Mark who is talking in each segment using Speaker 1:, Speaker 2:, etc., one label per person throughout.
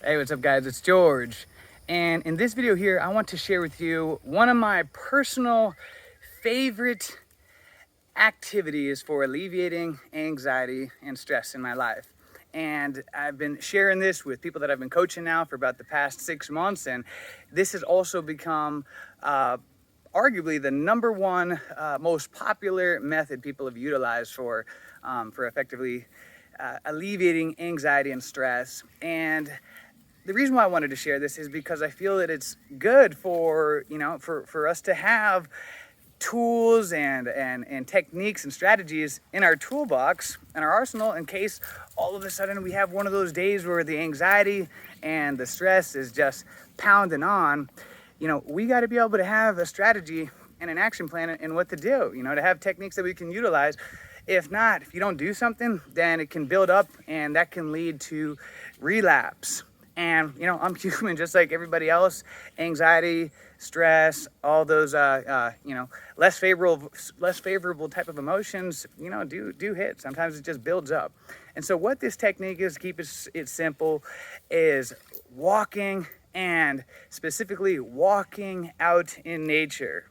Speaker 1: Hey, what's up guys? It's George. And in this video here, I want to share with you one of my personal favorite activities for alleviating anxiety and stress in my life. And I've been sharing this with people that I've been coaching now for about the past 6 months. And this has also become arguably the number one most popular method people have utilized for effectively alleviating anxiety and stress. And the reason why I wanted to share this is because I feel that it's good for, for us to have tools and techniques and strategies in our toolbox and our arsenal in case all of a sudden we have one of those days where the anxiety and the stress is just pounding on. We got to be able to have a strategy and an action plan and what to do, to have techniques that we can utilize. If not, if you don't do something, then it can build up and that can lead to relapse. And, I'm human just like everybody else. Anxiety, stress, all those, less favorable type of emotions, do hit. Sometimes it just builds up. And so what this technique is, to keep it simple, is walking, and specifically walking out in nature.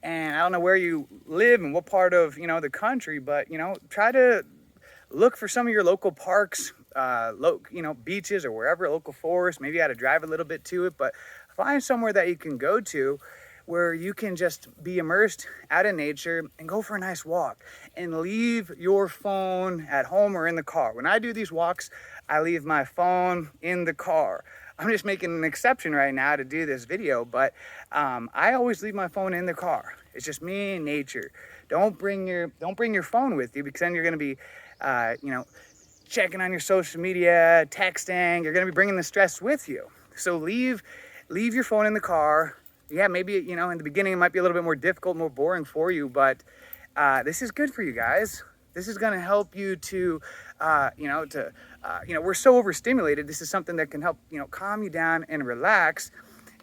Speaker 1: And I don't know where you live and what part of, the country, but, try to look for some of your local parks, beaches or wherever, local forest. Maybe you got to drive a little bit to it, but find somewhere that you can go to where you can just be immersed out in nature and go for a nice walk and leave your phone at home or in the car. When I do these walks, I leave my phone in the car. I'm just making an exception right now to do this video, but I always leave my phone in the car. It's just me and nature. Don't bring your phone with you, because then you're going to be, checking on your social media, texting. You're going to be bringing the stress with you. So leave your phone in the car. Yeah, maybe, in the beginning it might be a little bit more difficult, more boring for you, but this is good for you guys. This is going to help you to, we're so overstimulated. This is something that can help, calm you down and relax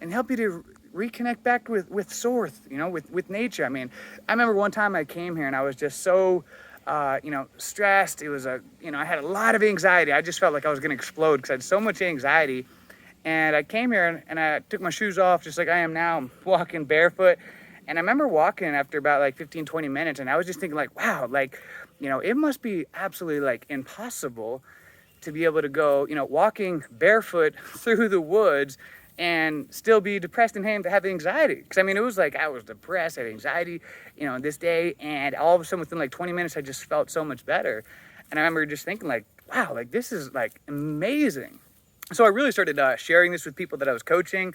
Speaker 1: and help you to reconnect back with source, with nature. I mean, I remember one time I came here and I was just so, stressed. It was I had a lot of anxiety. I just felt like I was going to explode because I had so much anxiety. And I came here and I took my shoes off just like I am now. I'm walking barefoot. And I remember walking after about like 15, 20 minutes. And I was just thinking like, wow, it must be absolutely impossible to be able to go, walking barefoot through the woods and still be depressed and have anxiety. Because it was like I was depressed, I had anxiety, this day, and all of a sudden within 20 minutes I just felt so much better. And I remember just thinking wow, this is amazing. So I really started sharing this with people that I was coaching,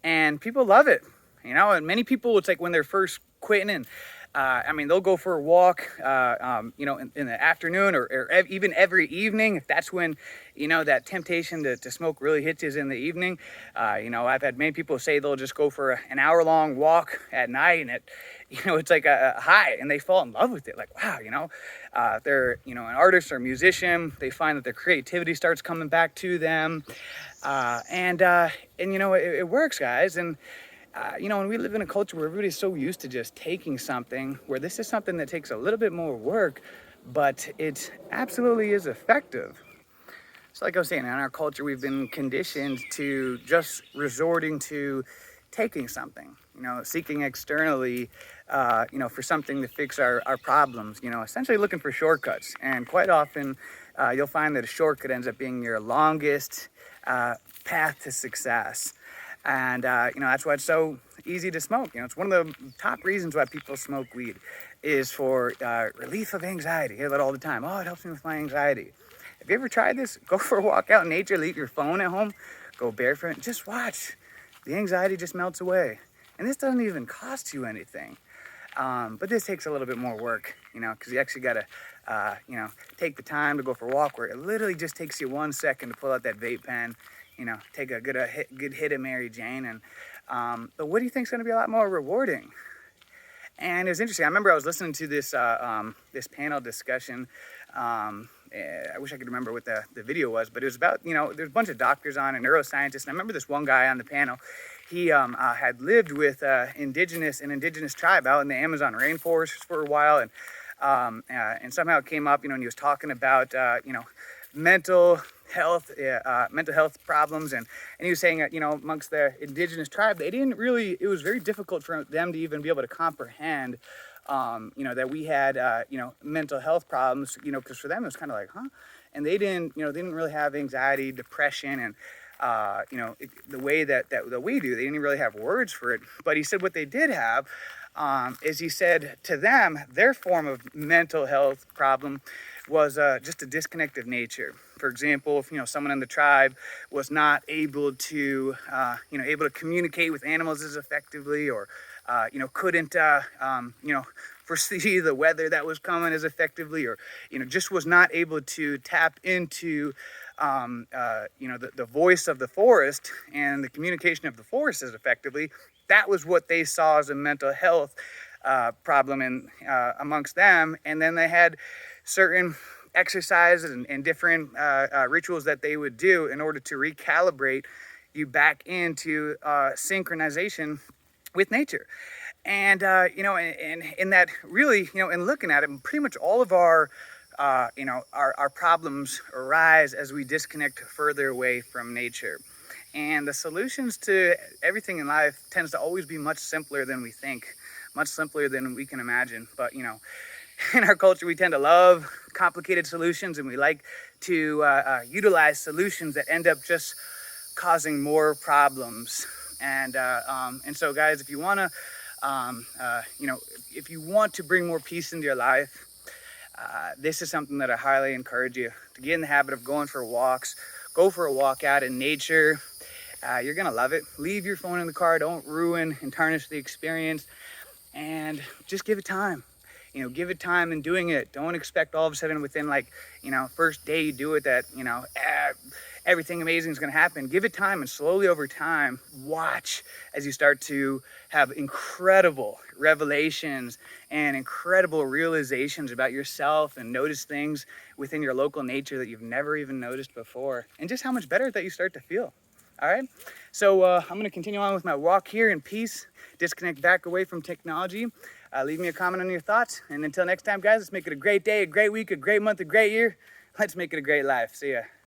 Speaker 1: and people love it. And many people, it's like when they're first quitting, and they'll go for a walk, in the afternoon or even every evening, if that's when, that temptation to smoke really hits is in the evening. I've had many people say they'll just go for an hour-long walk at night, and it's like a high, and they fall in love with it. Like, wow, they're, an artist or a musician, they find that their creativity starts coming back to them. It works, guys. And when we live in a culture where everybody's so used to just taking something, where this is something that takes a little bit more work, but it absolutely is effective. So like I was saying, in our culture, we've been conditioned to just resorting to taking something, seeking externally, for something to fix our problems, essentially looking for shortcuts. And quite often, you'll find that a shortcut ends up being your longest path to success. And, that's why it's so easy to smoke. It's one of the top reasons why people smoke weed is for relief of anxiety. I hear that all the time. Oh, it helps me with my anxiety. Have you ever tried this? Go for a walk out in nature, leave your phone at home, go barefoot, just watch. The anxiety just melts away. And this doesn't even cost you anything. But this takes a little bit more work, because you actually got to, take the time to go for a walk where it literally just takes you 1 second to pull out that vape pen, take a good hit of Mary Jane. And but what do you think is going to be a lot more rewarding? And it was interesting. I remember I was listening to this panel discussion. I wish I could remember what the video was, but it was about, there's a bunch of doctors on and neuroscientists. And I remember this one guy on the panel. He had lived with an indigenous tribe out in the Amazon rainforest for a while, and somehow it came up, and he was talking about, mental mental health problems, and he was saying that, amongst the indigenous tribe, they didn't really, it was very difficult for them to even be able to comprehend, that we had, mental health problems, because for them it was kind of like, huh? And they didn't really have anxiety, depression, and the way that we do. They didn't really have words for it. But he said what they did have is, he said to them, their form of mental health problem was just a disconnect of nature. For example, if someone in the tribe was not able to communicate with animals as effectively, or couldn't foresee the weather that was coming as effectively, or just was not able to tap into the voice of the forest and the communication of the forest as effectively. That was what they saw as a mental health problem amongst them. And then they had certain exercises and different rituals that they would do in order to recalibrate you back into synchronization with nature. And in that, really, in looking at it, pretty much all of our problems arise as we disconnect further away from nature. And the solutions to everything in life tends to always be much simpler than we think, much simpler than we can imagine. But in our culture, we tend to love complicated solutions, and we like to utilize solutions that end up just causing more problems. And so, guys, if you want to if you want to bring more peace into your life, this is something that I highly encourage you to get in the habit of going for walks. Go for a walk out in nature. You're gonna love it. Leave your phone in the car. Don't ruin and tarnish the experience, and just give it time. Give it time in doing it. Don't expect all of a sudden within first day you do it that everything amazing is going to happen. Give it time, and slowly over time, watch as you start to have incredible revelations and incredible realizations about yourself, and notice things within your local nature that you've never even noticed before, and just how much better that you start to feel. All right, so I'm going to continue on with my walk here in peace, disconnect back away from technology. Leave me a comment on your thoughts, and until next time, guys, let's make it a great day, a great week, a great month, a great year. Let's make it a great life. See ya.